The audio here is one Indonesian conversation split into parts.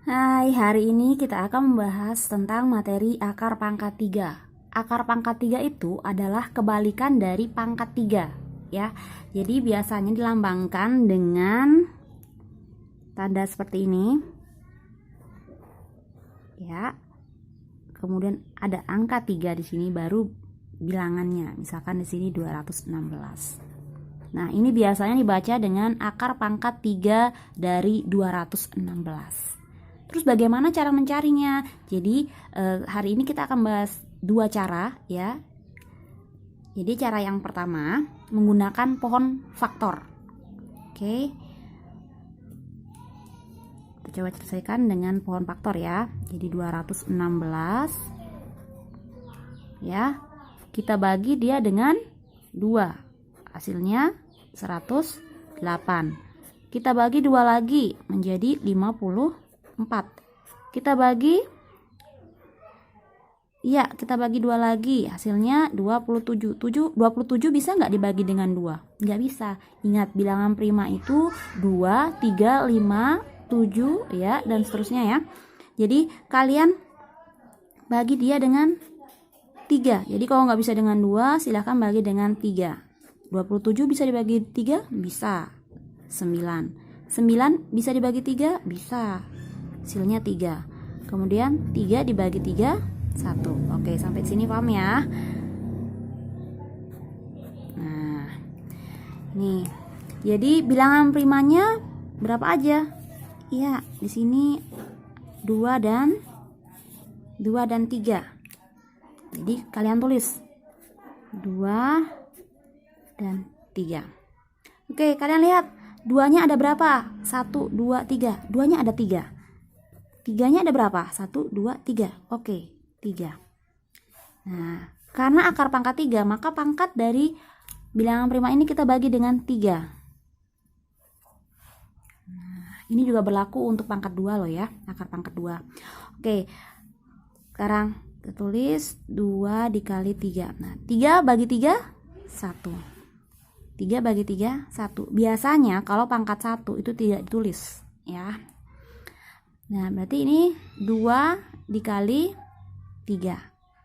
Hai, hari ini kita akan membahas tentang materi akar pangkat 3. Akar pangkat 3 itu adalah kebalikan dari pangkat 3, ya. Jadi biasanya dilambangkan dengan tanda seperti ini. Ya. Kemudian ada angka 3 di sini baru bilangannya. Misalkan di sini 216. Nah, ini biasanya dibaca dengan akar pangkat 3 dari 216. Terus bagaimana cara mencarinya? Jadi hari ini kita akan bahas dua cara, ya. Jadi cara yang pertama menggunakan pohon faktor. Oke. Kita coba selesaikan dengan pohon faktor ya. Jadi 216 ya. Kita bagi dia dengan 2. Hasilnya 108. Kita bagi 2 lagi menjadi 54. Kita bagi 2 lagi, hasilnya 27. 27 bisa nggak dibagi dengan 2? Nggak bisa. Ingat, bilangan prima itu 2, 3, 5, 7 ya, dan seterusnya ya. Jadi kalian bagi dia dengan 3. Jadi kalau nggak bisa dengan 2, silahkan bagi dengan 3. 27 bisa dibagi 3? Bisa. 9 bisa dibagi 3? Bisa. Hasilnya 3. Kemudian 3 dibagi 3, 1. Oke, sampai sini paham ya? Nah, nih. Jadi bilangan primanya berapa aja? Iya, di sini 2 dan 3. Jadi kalian tulis 2 dan 3. Oke, kalian lihat 2-nya ada berapa? 1, 2, 3. 2-nya ada 3. 3-nya ada berapa? 1, 2, 3. Oke, 3. Nah, karena akar pangkat 3, maka pangkat dari bilangan prima ini kita bagi dengan 3. Nah, ini juga berlaku untuk pangkat 2 loh ya, akar pangkat 2. Oke, sekarang kita tulis 2 dikali 3. Nah, 3 bagi 3, 1. 3 bagi 3, 1. Biasanya kalau pangkat 1 itu tidak ditulis ya. Nah, berarti ini 2 dikali 3.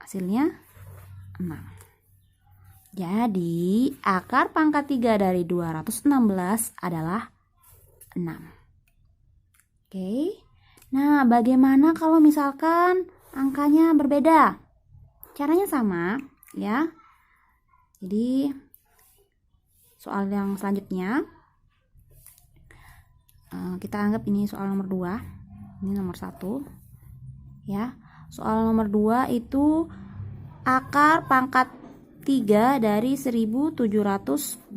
Hasilnya 6. Jadi, akar pangkat 3 dari 216 adalah 6. Oke. Nah, bagaimana kalau misalkan angkanya berbeda? Caranya sama, ya. Jadi, soal yang selanjutnya, kita anggap ini soal nomor 2. Ini nomor 1 ya. Soal nomor 2 itu akar pangkat 3 dari 1728.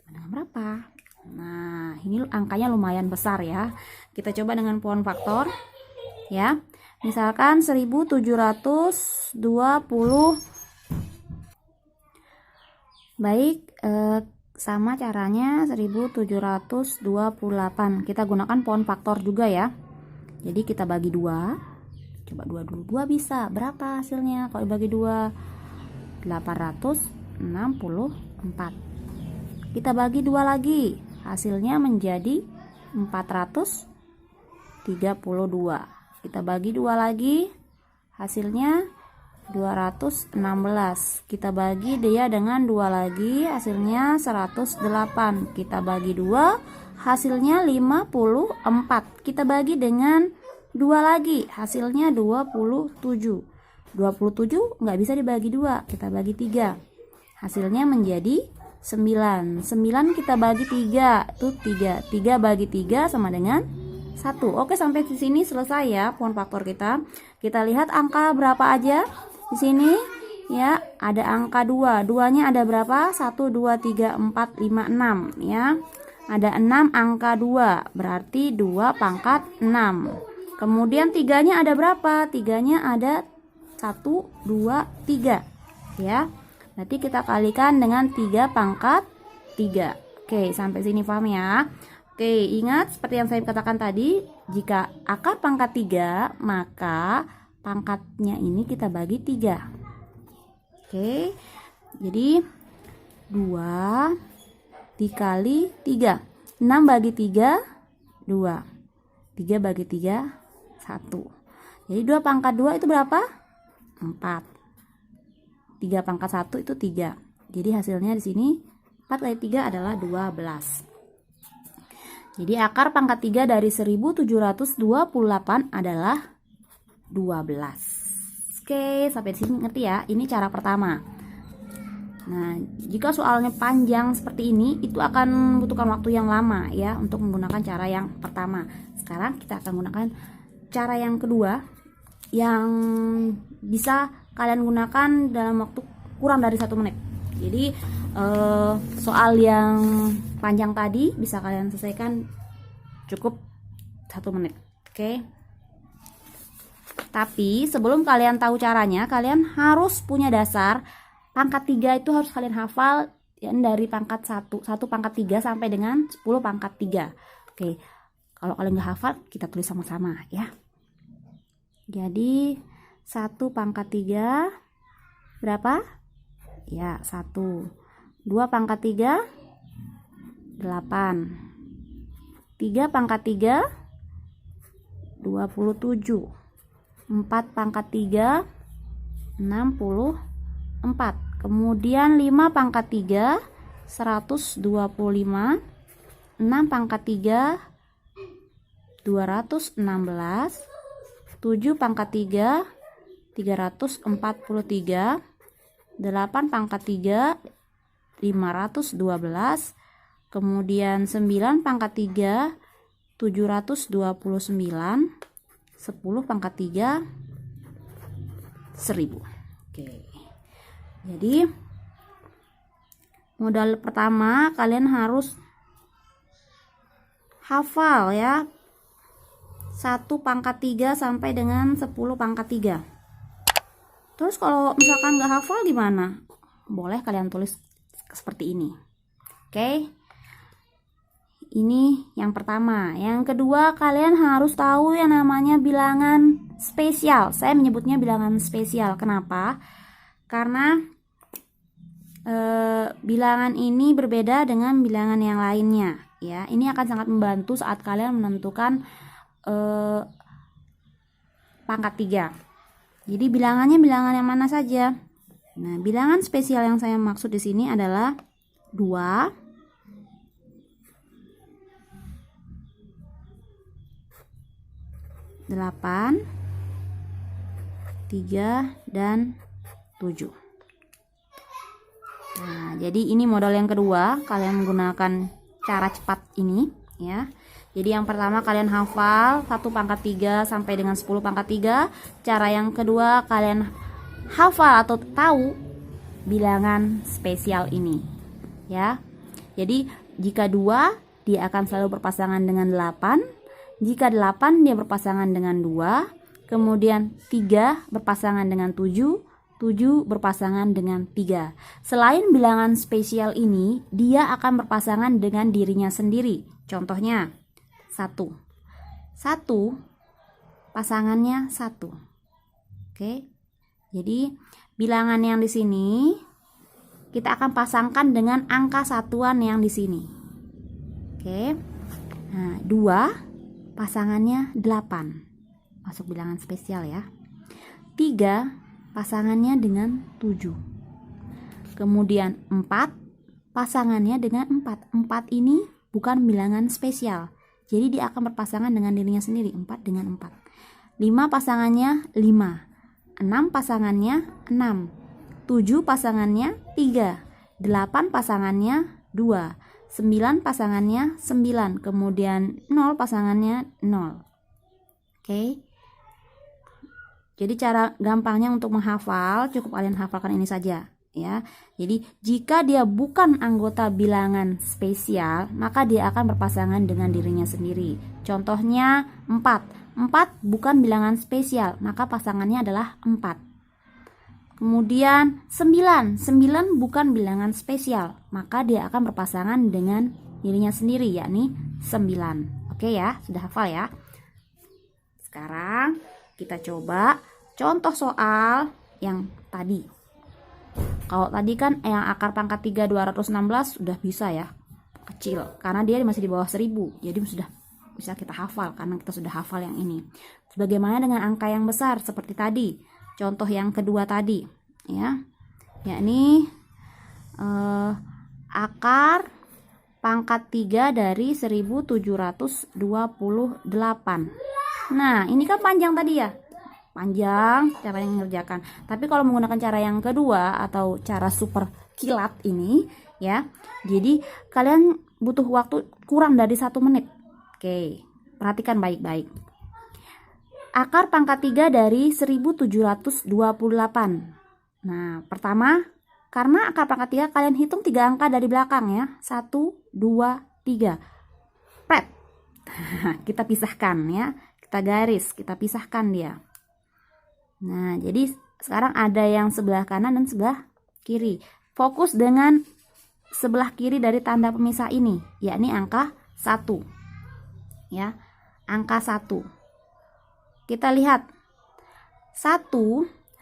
Dengan berapa? Nah, ini angkanya lumayan besar ya. Kita coba dengan pohon faktor ya. Misalkan 1720. Baik, sama caranya 1728. Kita gunakan pohon faktor juga ya. Jadi kita bagi 2. Coba 2 dulu. 2 bisa. Berapa hasilnya kalau dibagi 2? 864. Kita bagi 2 lagi. Hasilnya menjadi 432. Kita bagi 2 lagi. Hasilnya 216. Kita bagi dia dengan 2 lagi, hasilnya 108. Kita bagi 2, hasilnya 54. Kita bagi dengan 2 lagi, hasilnya 27. 27 nggak bisa dibagi 2, kita bagi 3. Hasilnya menjadi 9. 9 kita bagi 3, itu 3. 3 bagi 3 sama dengan 1. Oke, sampai di sini selesai ya pohon faktor kita. Kita lihat angka berapa aja. Di sini ya ada angka 2. 2-nya ada berapa? 1, 2, 3, 4, 5, 6 ya. Ada 6 angka 2. Berarti 2 pangkat 6. Kemudian 3-nya ada berapa? 3-nya ada 1, 2, 3 ya. Berarti kita kalikan dengan 3 pangkat 3. Oke, sampai sini paham ya. Oke, ingat seperti yang saya katakan tadi, jika akar pangkat 3, maka pangkatnya ini kita bagi 3. Oke. Jadi 2 dikali 3. 6 bagi 3, 2. 3 bagi 3, 1. Jadi 2 pangkat 2 itu berapa? 4. 3 pangkat 1 itu 3. Jadi hasilnya di sini 4 kali 3 adalah 12. Jadi akar pangkat 3 dari 1728 adalah 12. Oke, sampai di sini ngerti ya? Ini cara pertama. Nah, jika soalnya panjang seperti ini, itu akan membutuhkan waktu yang lama ya untuk menggunakan cara yang pertama. Sekarang kita akan menggunakan cara yang kedua yang bisa kalian gunakan dalam waktu kurang dari 1 menit. Jadi soal yang panjang tadi bisa kalian selesaikan cukup 1 menit. Oke. Tapi sebelum kalian tahu caranya, kalian harus punya dasar. Pangkat 3 itu harus kalian hafal ya, dari pangkat 1 pangkat 3 sampai dengan 10 pangkat 3. Oke. Kalau kalian nggak hafal, kita tulis sama-sama ya. Jadi 1 pangkat 3 berapa? Ya, 1. 2 pangkat 3 8. 3 pangkat 3 27. 4 pangkat 3 64. Kemudian 5 pangkat 3 125. 6 pangkat 3 216. 7 pangkat 3 343. 8 pangkat 3 512. Kemudian 9 pangkat 3 729. 10 pangkat 3 1000. Oke. Jadi modal pertama kalian harus hafal ya 1 pangkat 3 sampai dengan 10 pangkat 3. Terus kalau misalkan nggak hafal gimana? Boleh kalian tulis seperti ini. Oke. Ini yang pertama. Yang kedua, kalian harus tahu yang namanya bilangan spesial. Saya menyebutnya bilangan spesial. Kenapa? Karena bilangan ini berbeda dengan bilangan yang lainnya. Ya, ini akan sangat membantu saat kalian menentukan pangkat 3. Jadi bilangannya bilangan yang mana saja? Nah, bilangan spesial yang saya maksud di sini adalah 2, 8, 3, dan 7. Nah, jadi ini modal yang kedua, kalian menggunakan cara cepat ini ya. Jadi yang pertama kalian hafal 1 pangkat 3 sampai dengan 10 pangkat 3. Cara yang kedua kalian hafal atau tahu bilangan spesial ini ya. Jadi jika 2 dia akan selalu berpasangan dengan 8. Jika 8 dia berpasangan dengan 2, kemudian 3 berpasangan dengan 7, 7 berpasangan dengan 3. Selain bilangan spesial ini, dia akan berpasangan dengan dirinya sendiri. Contohnya 1. 1 pasangannya 1. Oke. Jadi bilangan yang di sini kita akan pasangkan dengan angka satuan yang di sini. Oke. Nah, 2 pasangannya 8, masuk bilangan spesial ya. 3 pasangannya dengan 7. Kemudian 4 pasangannya dengan 4. 4 ini bukan bilangan spesial. Jadi dia akan berpasangan dengan dirinya sendiri, 4 dengan 4. 5 pasangannya 5. 6 pasangannya 6. 7 pasangannya 3. 8 pasangannya 2. 9 pasangannya 9, kemudian 0 pasangannya 0. Oke. Jadi cara gampangnya untuk menghafal cukup kalian hafalkan ini saja ya. Jadi jika dia bukan anggota bilangan spesial, maka dia akan berpasangan dengan dirinya sendiri. Contohnya 4. 4 bukan bilangan spesial, maka pasangannya adalah 4. Kemudian 9 bukan bilangan spesial, maka dia akan berpasangan dengan dirinya sendiri, yakni 9. Oke ya, sudah hafal ya. Sekarang kita coba contoh soal yang tadi. Kalau tadi kan yang akar pangkat 3 216 sudah bisa ya. kecil karena dia masih di bawah 1000. Jadi sudah bisa kita hafal karena kita sudah hafal yang ini. Bagaimana dengan angka yang besar seperti tadi? Contoh yang kedua tadi, ya. Yakni akar pangkat 3 dari 1728. Nah, ini kan panjang tadi ya. Panjang cara yang mengerjakan. Tapi kalau menggunakan cara yang kedua atau cara super kilat ini, ya. Jadi kalian butuh waktu kurang dari 1 menit. Oke, perhatikan baik-baik. Akar pangkat 3 dari 1728. Nah, pertama, karena akar pangkat 3 kalian hitung 3 angka dari belakang ya. 1, 2, 3. Pret. Kita pisahkan ya. Kita garis, kita pisahkan dia. Nah, jadi sekarang ada yang sebelah kanan dan sebelah kiri. Fokus dengan sebelah kiri dari tanda pemisah ini, yakni angka 1. Ya, angka 1. Kita lihat 1,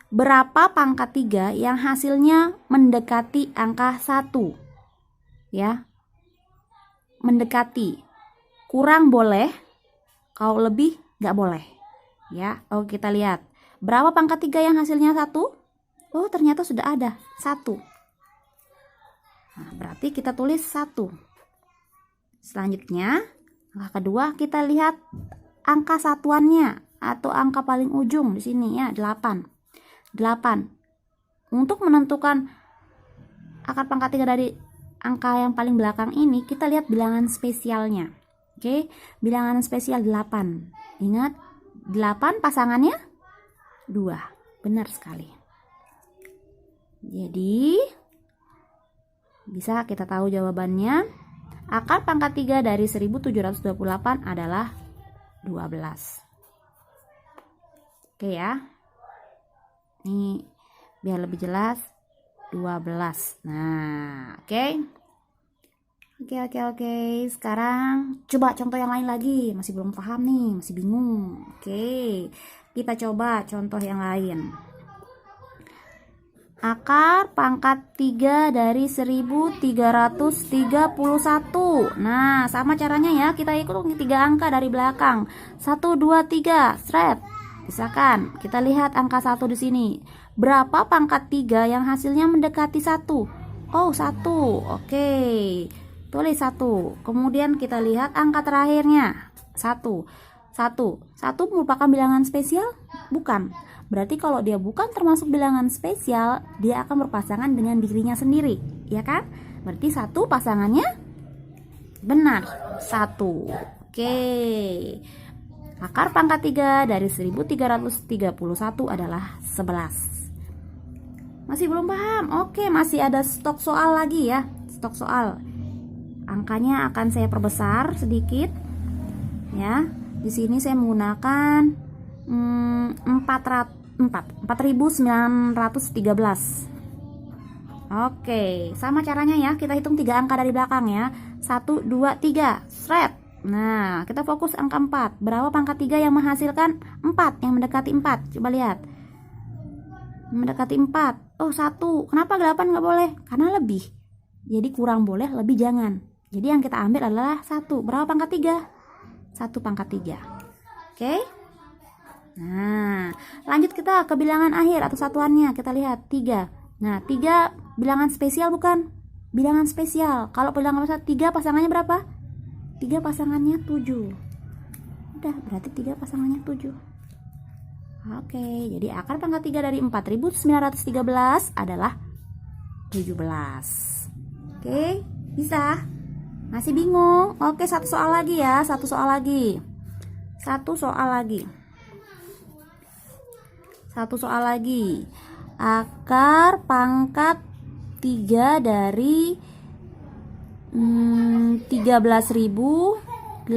berapa pangkat 3 yang hasilnya mendekati angka 1? Ya, mendekati. Kurang boleh, kalau lebih nggak boleh. Ya, oke, kita lihat. Berapa pangkat 3 yang hasilnya 1? Oh, ternyata sudah ada 1. Nah, berarti kita tulis 1. Selanjutnya, angka kedua kita lihat angka satuannya atau angka paling ujung di sini ya, 8. 8. Untuk menentukan akar pangkat 3 dari angka yang paling belakang ini, kita lihat bilangan spesialnya. Oke, bilangan spesial 8. Ingat, 8 pasangannya 2. Benar sekali. Jadi, bisa kita tahu jawabannya. Akar pangkat 3 dari 1728 adalah 12. Oke ya. Ini biar lebih jelas, 12. Nah, oke. Oke. Sekarang coba contoh yang lain lagi. Masih belum paham nih, masih bingung. Oke. Kita coba contoh yang lain. Akar pangkat 3 dari 1331. Nah, sama caranya ya. Kita hitung 3 angka dari belakang. 1, 2, 3. Sret. Misalkan kita lihat angka 1 di sini. Berapa pangkat 3 yang hasilnya mendekati 1? Oh, 1. Oke. Tulis 1. Kemudian kita lihat angka terakhirnya. 1. 1 merupakan bilangan spesial? Bukan. Berarti kalau dia bukan termasuk bilangan spesial, dia akan berpasangan dengan dirinya sendiri, ya kan? Berarti 1 pasangannya benar, 1. Oke. Akar pangkat 3 dari 1331 adalah 11. Masih belum paham? Oke, masih ada stok soal lagi ya. Stok soal. Angkanya akan saya perbesar sedikit. Ya. Di sini saya menggunakan 4913. Oke, sama caranya ya. Kita hitung 3 angka dari belakang ya. 1, 2, 3. Sret. Nah, kita fokus angka 4. Berapa pangkat 3 yang menghasilkan 4? Yang mendekati 4. Coba lihat. Mendekati 4. Oh, 1. Kenapa 8 nggak boleh? Karena lebih. Jadi kurang boleh, lebih jangan. Jadi yang kita ambil adalah 1. Berapa pangkat 3? 1 pangkat 3. Oke. Nah, lanjut kita ke bilangan akhir atau satuannya. Kita lihat 3. Nah, 3 bilangan spesial bukan? Bilangan spesial. Kalau bilangan besar 3 pasangannya berapa? 3 pasangannya 7. Udah, berarti 3 pasangannya 7. Oke, jadi akar pangkat 3 dari 4913 adalah 17. Oke, bisa? Masih bingung? Oke, satu soal lagi ya. Satu soal lagi. Akar pangkat 3 dari 13.824.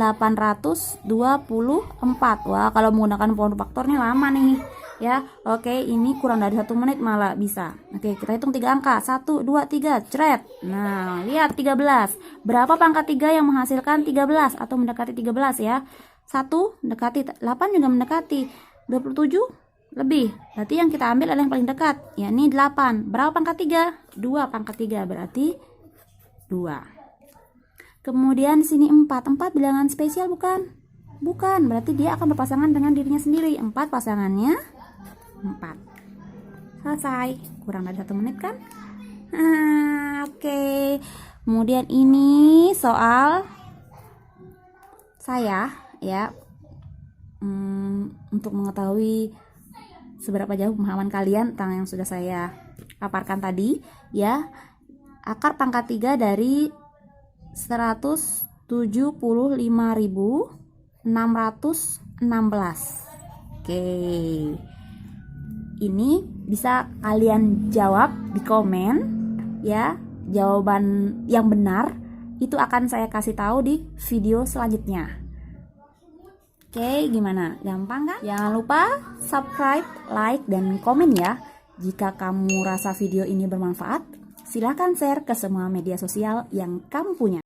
Wah, kalau menggunakan power faktornya lama nih ya. Oke, ini kurang dari 1 menit malah bisa. Oke, kita hitung 3 angka. 1, 2, 3. Cret. Nah, lihat 13. Berapa pangkat 3 yang menghasilkan 13 atau mendekati 13 ya? 1 mendekati, 8 juga mendekati, 27 lebih. Berarti yang kita ambil adalah yang paling dekat, yakni 8. Berapa pangkat 3? 2 pangkat 3, berarti 2. Kemudian di sini 4. 4 bilangan spesial bukan? Bukan, berarti dia akan berpasangan dengan dirinya sendiri. 4 pasangannya 4. Selesai. Kurang dari 1 menit kan? Oke. Kemudian ini soal saya ya. Untuk mengetahui seberapa jauh pemahaman kalian tentang yang sudah saya paparkan tadi ya. Akar pangkat 3 dari 175.616. Oke. Ini bisa kalian jawab di komen ya. Jawaban yang benar itu akan saya kasih tahu di video selanjutnya. Oke, gimana? Gampang kan? Jangan lupa subscribe, like, dan komen ya. Jika kamu rasa video ini bermanfaat, silahkan share ke semua media sosial yang kamu punya.